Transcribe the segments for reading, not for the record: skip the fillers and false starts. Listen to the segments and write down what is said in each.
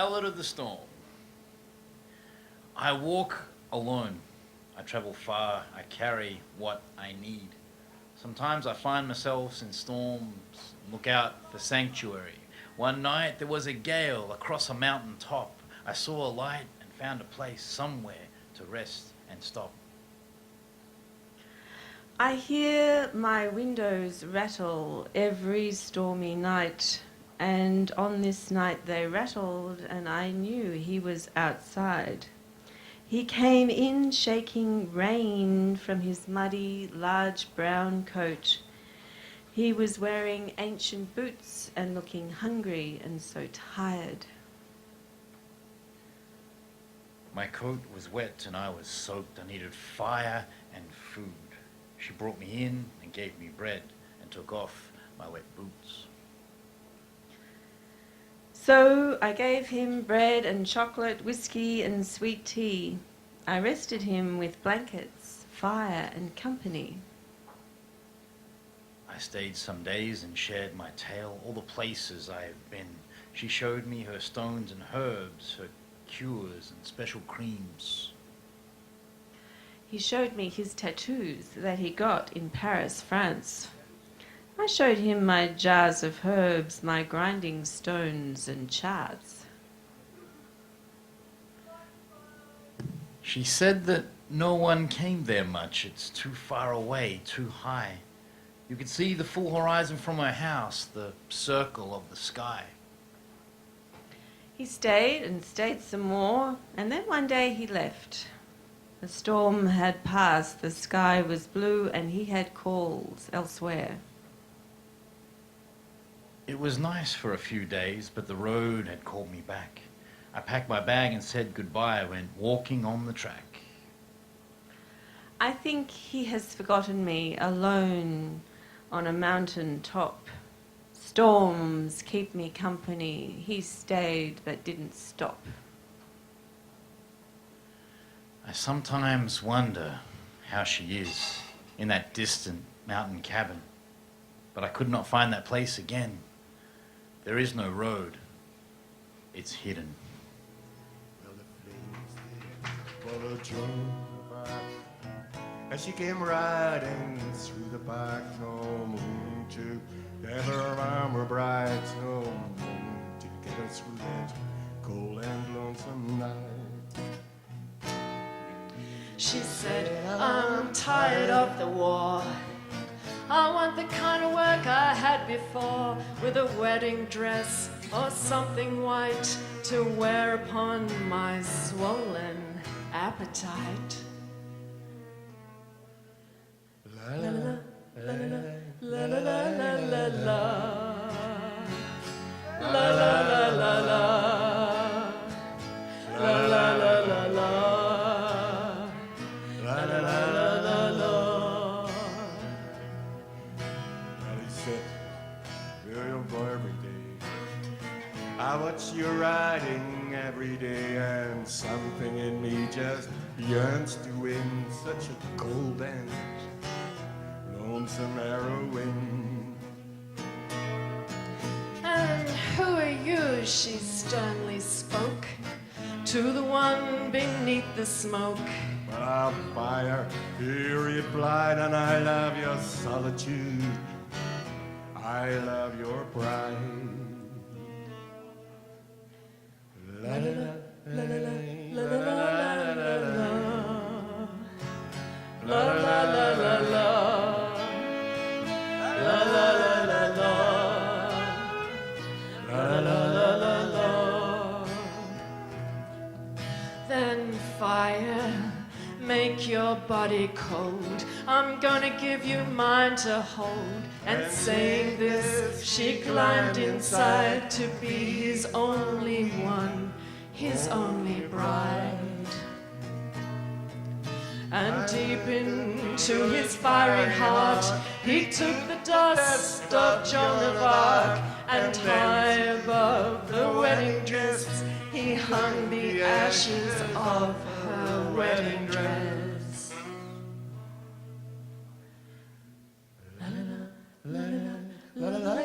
Ballad of the Storm. I walk alone. I travel far. I carry what I need. Sometimes I find myself in storms, look out for sanctuary. One night there was a gale across a mountain top. I saw a light and found a place somewhere to rest and stop. I hear my windows rattle every stormy night, and on this night they rattled, and I knew he was outside. He came in shaking rain from his muddy, large brown coat. He was wearing ancient boots and looking hungry and so tired. My coat was wet and I was soaked. I needed fire and food. She brought me in and gave me bread and took off my wet boots. So I gave him bread and chocolate, whiskey and sweet tea. I rested him with blankets, fire and company. I stayed some days and shared my tale, all the places I have been. She showed me her stones and herbs, her cures and special creams. He showed me his tattoos that he got in Paris, France. I showed him my jars of herbs, my grinding stones and charts. She said that no one came there much. It's too far away, too high. You could see the full horizon from her house, the circle of the sky. He stayed and stayed some more, and then one day he left. The storm had passed, the sky was blue, and he had calls elsewhere. It was nice for a few days, but the road had called me back. I packed my bag and said goodbye. I went walking on the track. I think he has forgotten me alone on a mountain top. Storms keep me company. He stayed but didn't stop. I sometimes wonder how she is in that distant mountain cabin, but I could not find that place again. There is no road. It's hidden. Well, the flames they followed Joan back as she came riding through the park. No moon together, armor bright, no moon together through that cold and lonesome night. She said, I'm tired of the war. I want the kind of work I had before, with a wedding dress or something white to wear upon my swollen appetite. La la la la la la La la la la la la la la la la la la la la. I watch you riding every day, and something in me just yearns to win such a cold and lonesome heroine. And who are you? She sternly spoke to the one beneath the smoke. But I'll fire, he replied, and I love your solitude. I love your pride. La la la la la la la la la la la la la. Then fire, make your body cold. I'm gonna give you mine to hold. And saying this, she climbed inside to be his only one, his only bride. And deep into his fiery heart, he took the dust of Joan of Arc, and high above the wedding dress, he hung the ashes of her wedding dress. La la la la la la la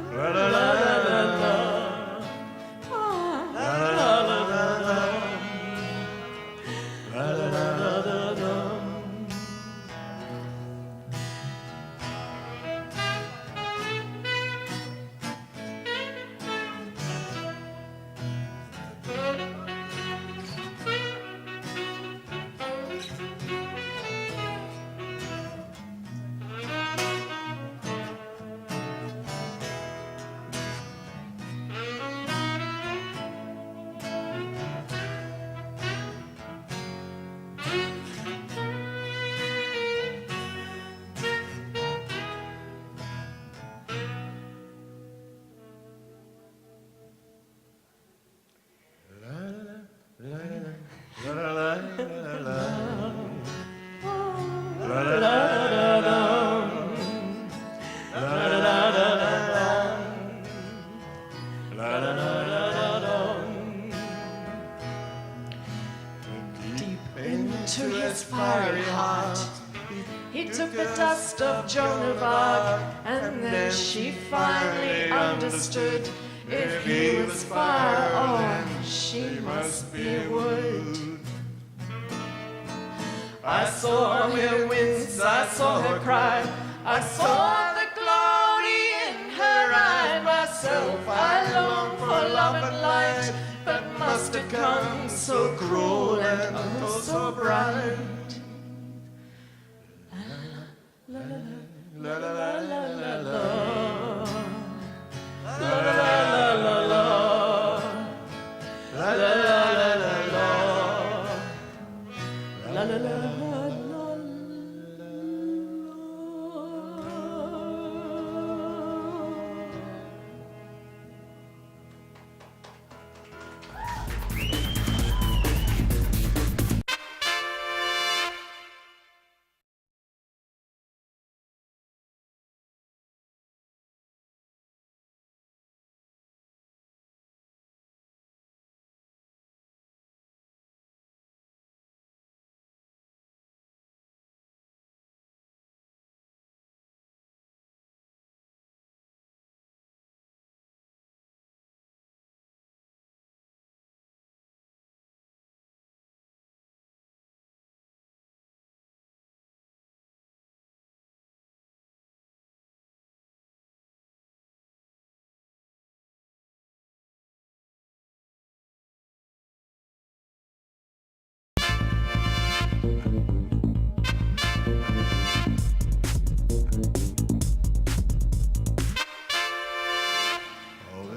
la la la la la. La la la la la la. Deep into his fiery heart, he took the dust of Joan of Arc, and then she finally understood. If he was fire, oh, she must be wood. I saw her wince, I saw her cry, I saw the glory in her eye. Myself, I long for love and light, but must have come so cruel and oh so bright. La la la la la la la la. La la la la la la. La la la la la la. La la la la.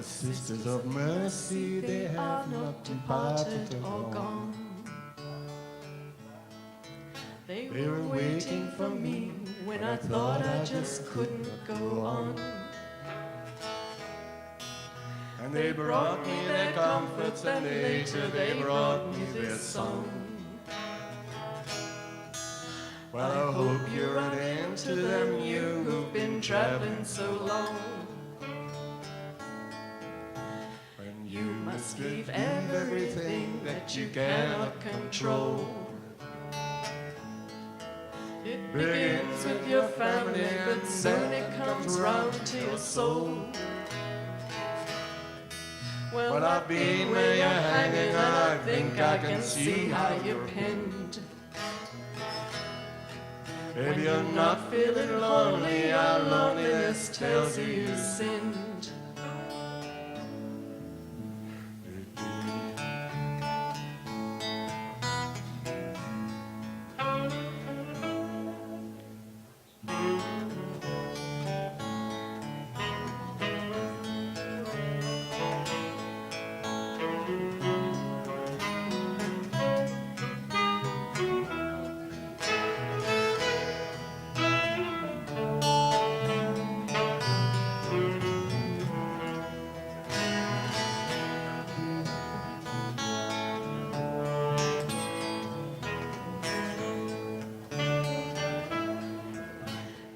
Sisters of mercy, they have not departed or gone. They were waiting for me when I thought I just couldn't go on. And they brought me their comforts, and later they brought me their song. Well, I hope you run into them, you who've been traveling so long. You must leave everything that you cannot control. It begins with your family, but soon it comes round to your soul. Well, I've been where you're hanging, and I think I can see how you're pinned. If you're not feeling lonely, our loneliness tells you you sinned.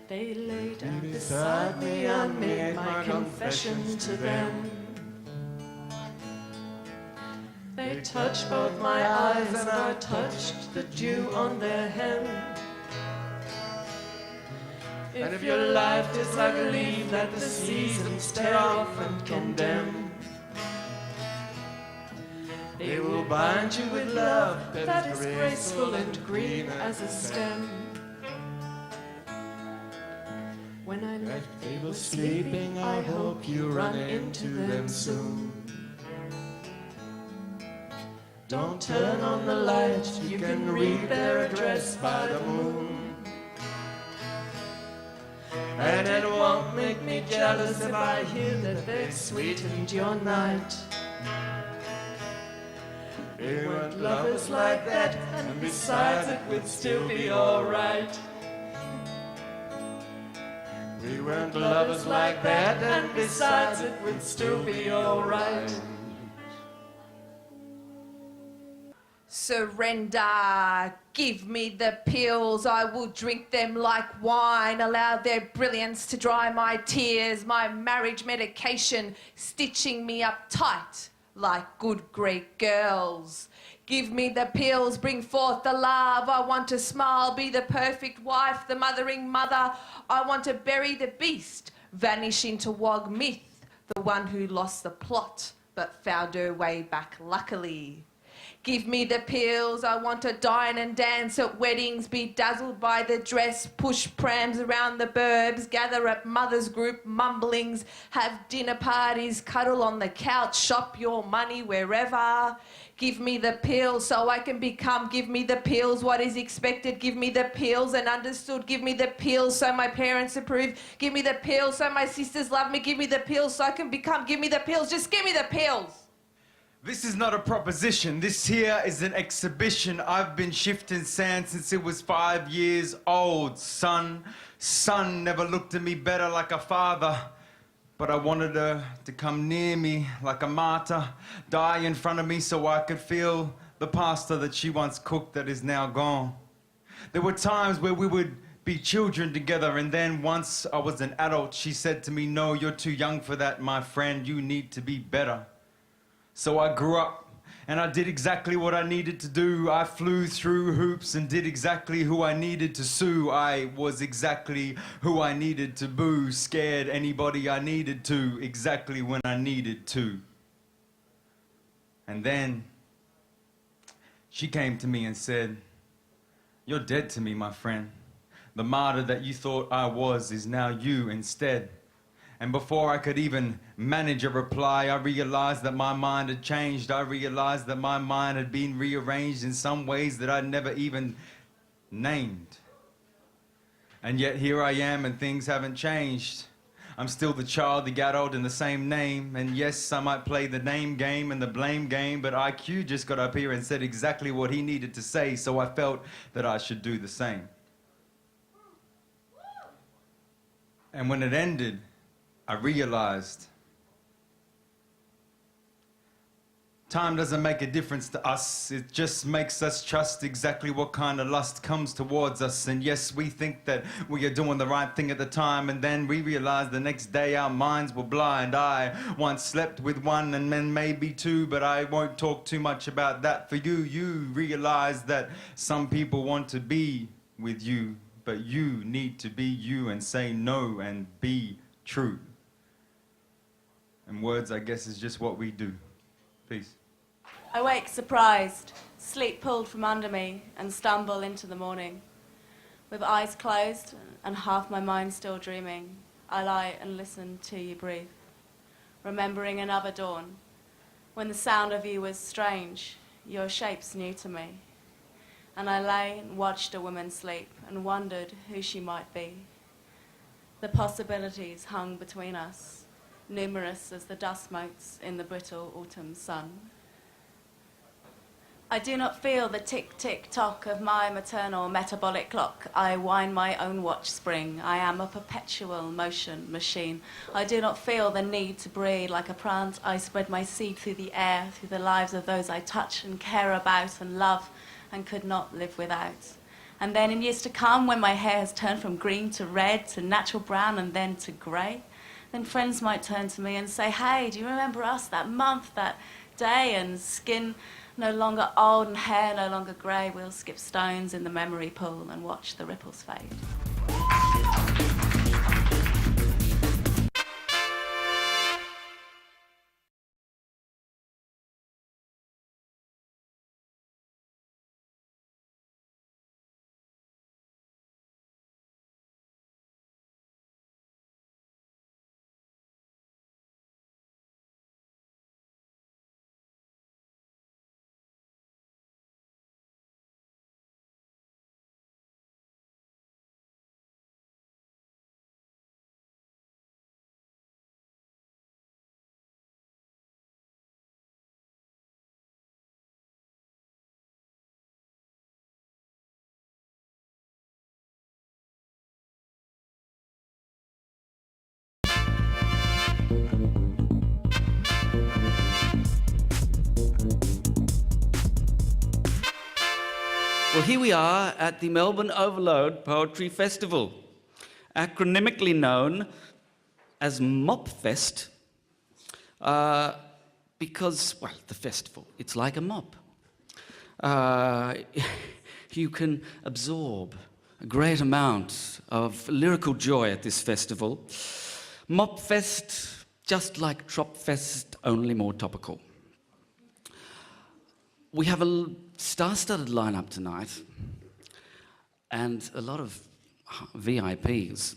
They lay down beside me, I made my confession to them. They touched both my eyes, and I touched the dew on their hem. If your life is like a leaf that the seasons tear off and condemn, they will bind you with love that is graceful and green as a stem. When I left, they were sleeping, I hope you run into them soon. Don't turn on the light, you can read their address by the moon. And it won't make me jealous if I hear that they've sweetened your night. We weren't lovers like that, and besides it would still be alright. We weren't lovers like that, and besides it would still be alright. Surrender, give me the pills, I will drink them like wine, allow their brilliance to dry my tears, my marriage medication stitching me up tight like good Greek girls. Give me the pills, bring forth the love, I want to smile, be the perfect wife, the mothering mother, I want to bury the beast, vanish into wog myth, the one who lost the plot but found her way back luckily. Give me the pills, I want to dine and dance at weddings, be dazzled by the dress, push prams around the burbs, gather at mothers' group mumblings, have dinner parties, cuddle on the couch, shop your money wherever. Give me the pills so I can become, give me the pills, what is expected, give me the pills and understood, give me the pills so my parents approve, give me the pills so my sisters love me, give me the pills so I can become, give me the pills, just give me the pills. This is not a proposition, this here is an exhibition. I've been shifting sand since it was 5 years old. Son never looked at me better like a father. But I wanted her to come near me like a martyr, die in front of me so I could feel the pasta that she once cooked that is now gone. There were times where we would be children together, and then once I was an adult, she said to me, "No, you're too young for that, my friend, you need to be better." So I grew up and I did exactly what I needed to do. I flew through hoops and did exactly who I needed to sue. I was exactly who I needed to boo, scared anybody I needed to, exactly when I needed to. And then she came to me and said, "You're dead to me, my friend. The martyr that you thought I was is now you instead." And before I could even manage a reply, I realized that my mind had changed. I realized that my mind had been rearranged in some ways that I'd never even named. And yet here I am and things haven't changed. I'm still the child, the adult, and the same name. And yes, I might play the name game and the blame game, but IQ just got up here and said exactly what he needed to say, so I felt that I should do the same. And when it ended, I realized time doesn't make a difference to us. It just makes us trust exactly what kind of lust comes towards us. And yes, we think that we are doing the right thing at the time, and then we realize the next day our minds were blind. I once slept with one and then maybe two, but I won't talk too much about that for you. You realize that some people want to be with you, but you need to be you and say no and be true. And words, I guess, is just what we do. Peace. I wake surprised, sleep pulled from under me, and stumble into the morning. With eyes closed and half my mind still dreaming, I lie and listen to you breathe, remembering another dawn, when the sound of you was strange, your shapes new to me. And I lay and watched a woman sleep and wondered who she might be. The possibilities hung between us, numerous as the dust motes in the brittle autumn sun. I do not feel the tick-tick-tock of my maternal metabolic clock. I wind my own watch spring. I am a perpetual motion machine. I do not feel the need to breathe like a plant. I spread my seed through the air, through the lives of those I touch and care about and love and could not live without. And then in years to come, when my hair has turned from green to red to natural brown and then to grey, then friends might turn to me and say, "Hey, do you remember us, that month, that day?" And skin no longer old and hair no longer grey, we'll skip stones in the memory pool and watch the ripples fade. Well, here we are at the Melbourne Overload Poetry Festival, acronymically known as MopFest, because, well, the festival, it's like a mop. You can absorb a great amount of lyrical joy at this festival. MopFest, just like Tropfest, only more topical. We have a star-studded lineup tonight and a lot of VIPs.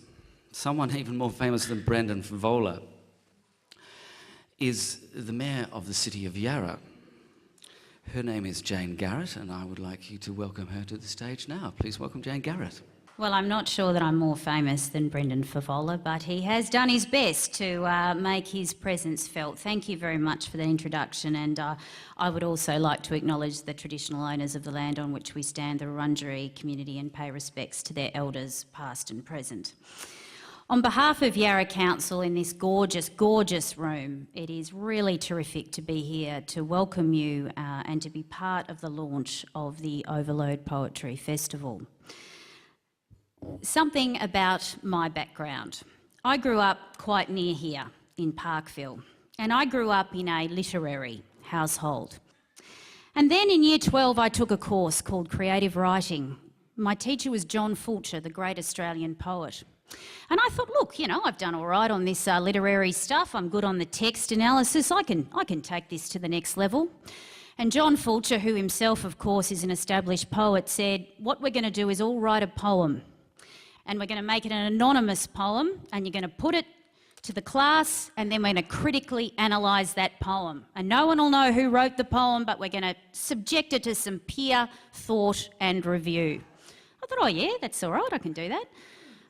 Someone even more famous than Brendan Favola is the mayor of the city of Yarra. Her name is Jane Garrett, and I would like you to welcome her to the stage now. Please welcome Jane Garrett. Well, I'm not sure that I'm more famous than Brendan Favola, but he has done his best to make his presence felt. Thank you very much for the introduction, and I would also like to acknowledge the traditional owners of the land on which we stand, the Wurundjeri community, and pay respects to their elders, past and present. On behalf of Yarra Council in this gorgeous, gorgeous room, it is really terrific to be here to welcome you and to be part of the launch of the Overload Poetry Festival. Something about my background. I grew up quite near here in Parkville, and I grew up in a literary household. And then in Year 12 I took a course called Creative Writing. My teacher was John Fulcher, the great Australian poet. And I thought, look, you know, I've done all right on this literary stuff. I'm good on the text analysis. I can take this to the next level. And John Fulcher, who himself, of course, is an established poet, said, what we're going to do is all write a poem. And we're going to make it an anonymous poem, and you're going to put it to the class, and then we're going to critically analyse that poem. And no one will know who wrote the poem, but we're going to subject it to some peer thought and review. I thought, oh yeah, that's all right, I can do that.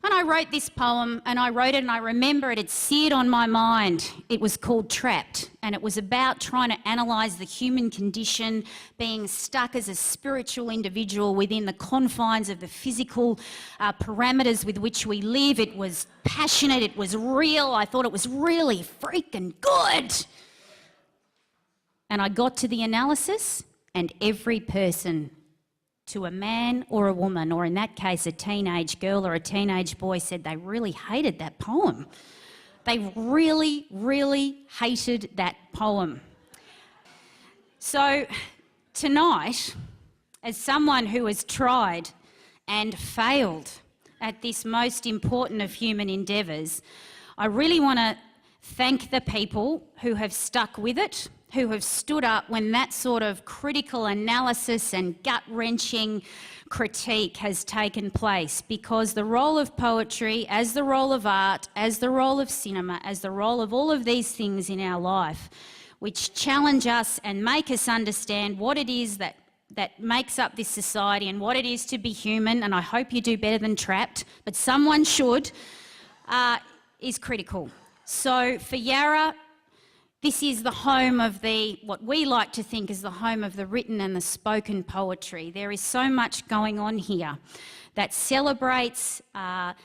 And I wrote this poem, and I wrote it, and I remember it had seared on my mind. It was called Trapped, and it was about trying to analyse the human condition, being stuck as a spiritual individual within the confines of the physical parameters with which we live. It was passionate, it was real. I thought it was really freaking good. And I got to the analysis, and every person, to a man or a woman, or in that case a teenage girl or a teenage boy, said they really hated that poem. They really, really hated that poem. So tonight, as someone who has tried and failed at this most important of human endeavours, I really want to thank the people who have stuck with it, who have stood up when that sort of critical analysis and gut-wrenching critique has taken place, because the role of poetry, as the role of art, as the role of cinema, as the role of all of these things in our life, which challenge us and make us understand what it is that makes up this society and what it is to be human, and I hope you do better than Trapped, but someone should, is critical. So for Yarra, this is the home of what we like to think is the home of the written and the spoken poetry. There is so much going on here that celebrates, that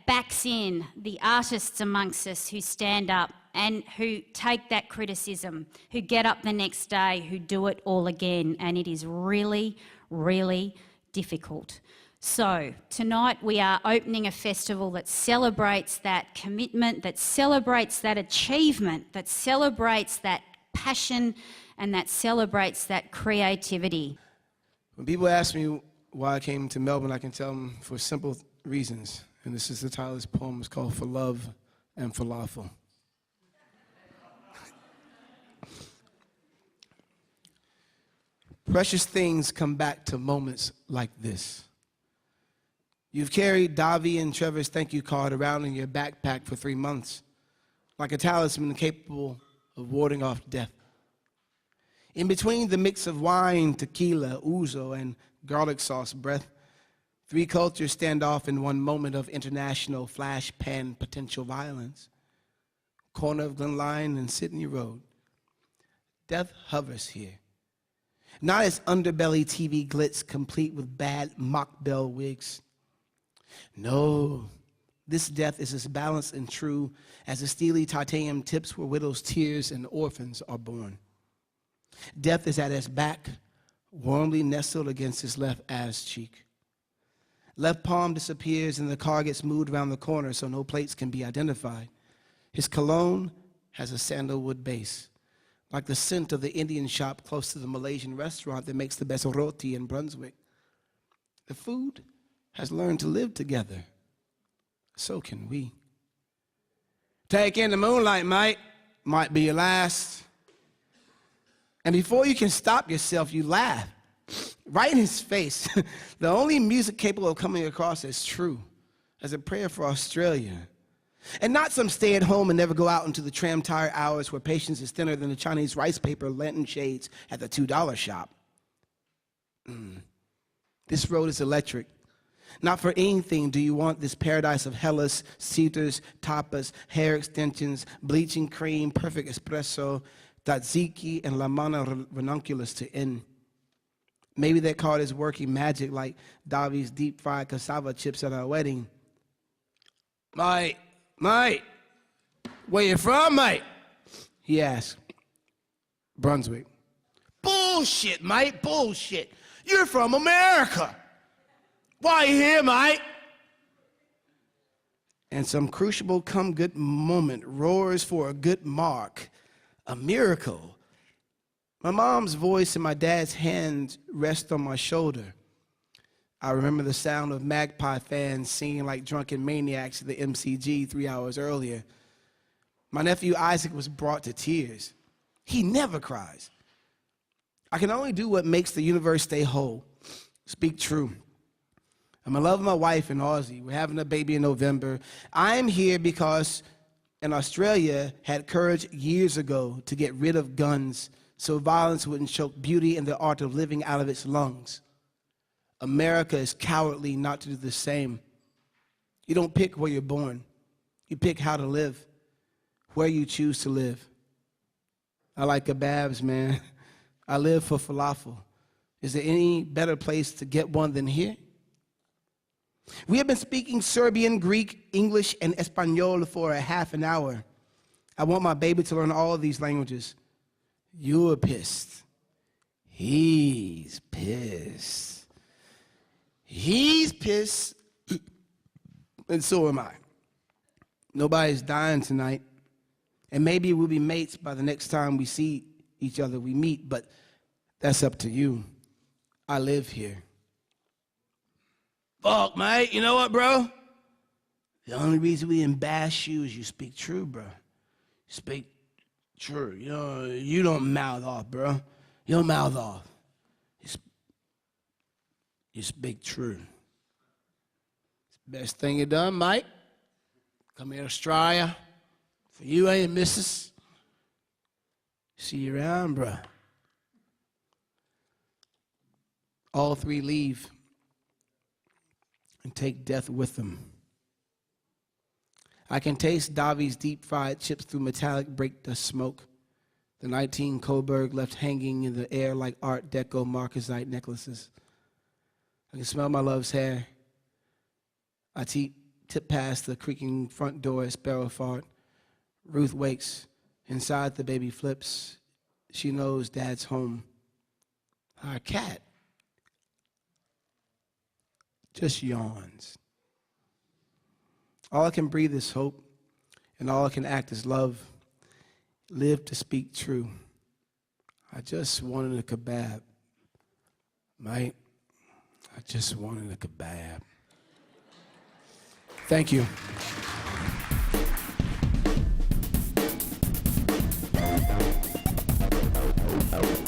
backs in the artists amongst us who stand up and who take that criticism, who get up the next day, who do it all again. And it is really, really difficult. So tonight we are opening a festival that celebrates that commitment, that celebrates that achievement, that celebrates that passion, and that celebrates that creativity. When people ask me why I came to Melbourne, I can tell them for simple reasons. And this is the title of this poem. It's called For Love and Falafel. Precious things come back to moments like this. You've carried Davi and Trevor's thank you card around in your backpack for 3 months, like a talisman capable of warding off death. In between the mix of wine, tequila, ouzo, and garlic sauce breath, 3 cultures stand off in one moment of international flash pan potential violence. Corner of Glen Lyon and Sydney Road. Death hovers here. Not as underbelly TV glitz complete with bad mock bell wigs. No, this death is as balanced and true as the steely titanium tips where widows' tears and orphans are born. Death is at its back, warmly nestled against his left ass cheek. Left palm disappears and the car gets moved around the corner so no plates can be identified. His cologne has a sandalwood base, like the scent of the Indian shop close to the Malaysian restaurant that makes the best roti in Brunswick. The food has learned to live together. So can we. Take in the moonlight, mate. Might be your last. And before you can stop yourself, you laugh. Right in his face. The only music capable of coming across as true, as a prayer for Australia. And not some stay at home and never go out into the tram tire hours where patience is thinner than the Chinese rice paper lantern shades at the $2 shop. This road is electric. Not for anything do you want this paradise of Hellas, cedars, tapas, hair extensions, bleaching cream, perfect espresso, tzatziki, and La Mana ranunculus to end. Maybe that card is working magic like Davi's deep-fried cassava chips at our wedding. Mate, where you from, mate? He asked. Brunswick. Bullshit, mate, bullshit. You're from America. Why you here, mate? And some crucible come good moment roars for a good mark, a miracle. My mom's voice and my dad's hands rest on my shoulder. I remember the sound of Magpie fans singing like drunken maniacs at the MCG 3 hours earlier. My nephew Isaac was brought to tears. He never cries. I can only do what makes the universe stay whole. Speak true. I'm in love with my wife in Aussie. We're having a baby in November. I'm here because in Australia had courage years ago to get rid of guns so violence wouldn't choke beauty and the art of living out of its lungs. America is cowardly not to do the same. You don't pick where you're born. You pick how to live, where you choose to live. I like kebabs, man. I live for falafel. Is there any better place to get one than here? We have been speaking Serbian, Greek, English, and Espanol for a half an hour. I want my baby to learn all of these languages. You're pissed. He's pissed. He's pissed. And so am I. Nobody's dying tonight. And maybe we'll be mates by the next time we see each other, we meet, but that's up to you. I live here. Fuck, mate. You know what, bro? The only reason we didn't bash you is you speak true, bro. You speak true. You don't mouth off, bro. You don't mouth off. You speak true. It's the best thing you done, mate. Come here to Australia. For you, ain't it, missus? See you around, bro. All three leave and take death with them. I can taste Davi's deep-fried chips through metallic brake dust smoke. The 19 Coburg left hanging in the air like Art Deco Marcasite necklaces. I can smell my love's hair. I tip past the creaking front door at Sparrow Fart. Ruth wakes. Inside, the baby flips. She knows Dad's home. Our cat just yawns. All I can breathe is hope, and all I can act is love. Live to speak true. I just wanted a kebab. Mate, I just wanted a kebab. Thank you. Oh.